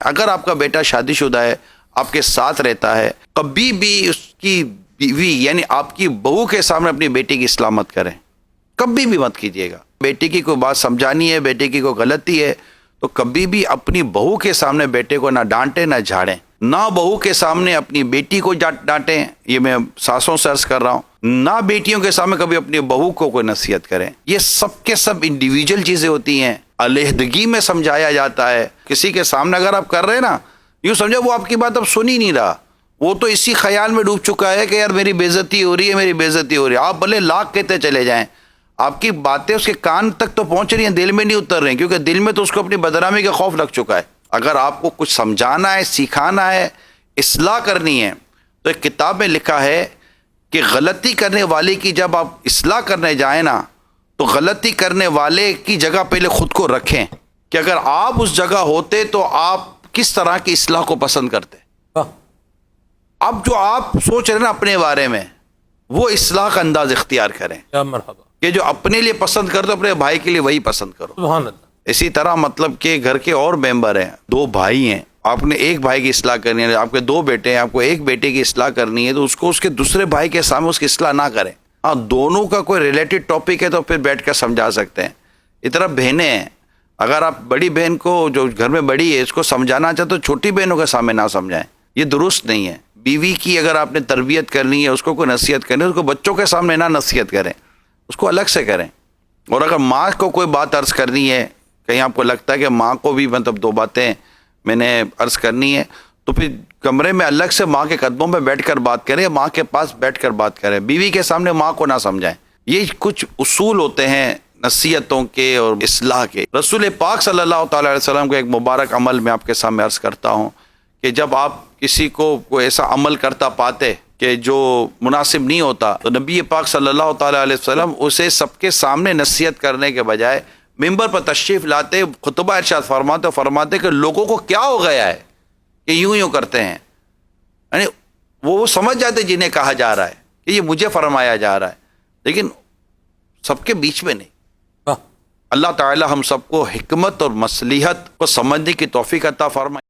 اگر آپ کا بیٹا شادی شدہ ہے، آپ کے ساتھ رہتا ہے، کبھی بھی اس کی بیوی یعنی آپ کی بہو کے سامنے اپنی بیٹی کی اصلاح مت کریں، کبھی بھی مت کیجیے گا۔ بیٹی کی کوئی بات سمجھانی ہے، بیٹے کی کوئی غلطی ہے تو کبھی بھی اپنی بہو کے سامنے بیٹے کو نہ ڈانٹیں نہ جھاڑیں، نہ بہو کے سامنے اپنی بیٹی کو ڈانٹیں، یہ میں ساسوں سے عرض کر رہا ہوں، نہ بیٹیوں کے سامنے کبھی اپنی بہو کو کوئی نصیحت کریں۔ یہ سب کے سب انڈیویجول چیزیں ہوتی ہیں، علیحدگی میں سمجھایا جاتا ہے۔ کسی کے سامنے اگر آپ کر رہے ہیں نا، یوں سمجھو وہ آپ کی بات اب سن ہی نہیں رہا، وہ تو اسی خیال میں ڈوب چکا ہے کہ یار میری بے عزتی ہو رہی ہے، میری بے عزتی ہو رہی ہے۔ آپ بھلے لاکھ کہتے چلے جائیں، آپ کی باتیں اس کے کان تک تو پہنچ رہی ہیں، دل میں نہیں اتر رہی ہیں، کیونکہ دل میں تو اس کو اپنی بدنامی کا خوف لگ چکا ہے۔ اگر آپ کو کچھ سمجھانا ہے، سکھانا ہے، اصلاح کرنی ہے، تو ایک کتاب میں لکھا ہے کہ غلطی کرنے والے کی جب آپ اصلاح کرنے جائیں نا، تو غلطی کرنے والے کی جگہ پہلے خود کو رکھیں کہ اگر آپ اس جگہ ہوتے تو آپ کس طرح کی اصلاح کو پسند کرتے۔ اب جو آپ سوچ رہے ہیں نا اپنے بارے میں، وہ اصلاح کا انداز اختیار کریں کہ جو اپنے لیے پسند کرتے اپنے بھائی کے لیے وہی پسند کرو۔ سبحان اللہ۔ اسی طرح مطلب کہ گھر کے اور ممبر ہیں، دو بھائی ہیں، آپ نے ایک بھائی کی اصلاح کرنی ہے، آپ کے دو بیٹے ہیں، آپ کو ایک بیٹے کی اصلاح کرنی ہے، تو اس کو اس کے دوسرے بھائی کے سامنے اس کی اصلاح نہ کریں۔ ہاں، دونوں کا کوئی ریلیٹڈ ٹاپک ہے تو پھر بیٹھ کر سمجھا سکتے ہیں۔ اس طرح بہنیں ہیں، اگر آپ بڑی بہن کو جو گھر میں بڑی ہے اس کو سمجھانا چاہتے تو چھوٹی بہنوں کے سامنے نہ سمجھائیں، یہ درست نہیں ہے۔ بیوی کی اگر آپ نے تربیت کرنی ہے، اس کو کوئی نصیحت کرنی ہے، اس کو بچوں کے سامنے نہ نصیحت کریں، اس کو الگ سے کریں۔ اور اگر ماں کو کوئی بات عرض کرنی ہے، کہیں آپ کو لگتا ہے کہ ماں کو بھی مطلب دو باتیں میں نے عرض کرنی ہے، تو پھر کمرے میں الگ سے ماں کے قدموں میں بیٹھ کر بات کریں، ماں کے پاس بیٹھ کر بات کریں، بیوی کے سامنے ماں کو نہ سمجھائیں۔ یہ کچھ اصول ہوتے ہیں نصیحتوں کے اور اصلاح کے۔ رسول پاک صلی اللہ تعالی علیہ وسلم کو ایک مبارک عمل میں آپ کے سامنے عرض کرتا ہوں کہ جب آپ کسی کو کوئی ایسا عمل کرتا پاتے کہ جو مناسب نہیں ہوتا، تو نبی پاک صلی اللہ تعالی علیہ وسلم اسے سب کے سامنے نصیحت کرنے کے بجائے ممبر پر تشریف لاتے خطبہ ارشاد فرماتے کہ لوگوں کو کیا ہو گیا ہے کہ یوں کرتے ہیں، یعنی وہ سمجھ جاتے جنہیں کہا جا رہا ہے کہ یہ مجھے فرمایا جا رہا ہے، لیکن سب کے بیچ میں نہیں۔ اللہ تعالی ہم سب کو حکمت اور مصلحت کو سمجھنے کی توفیق عطا فرمائے۔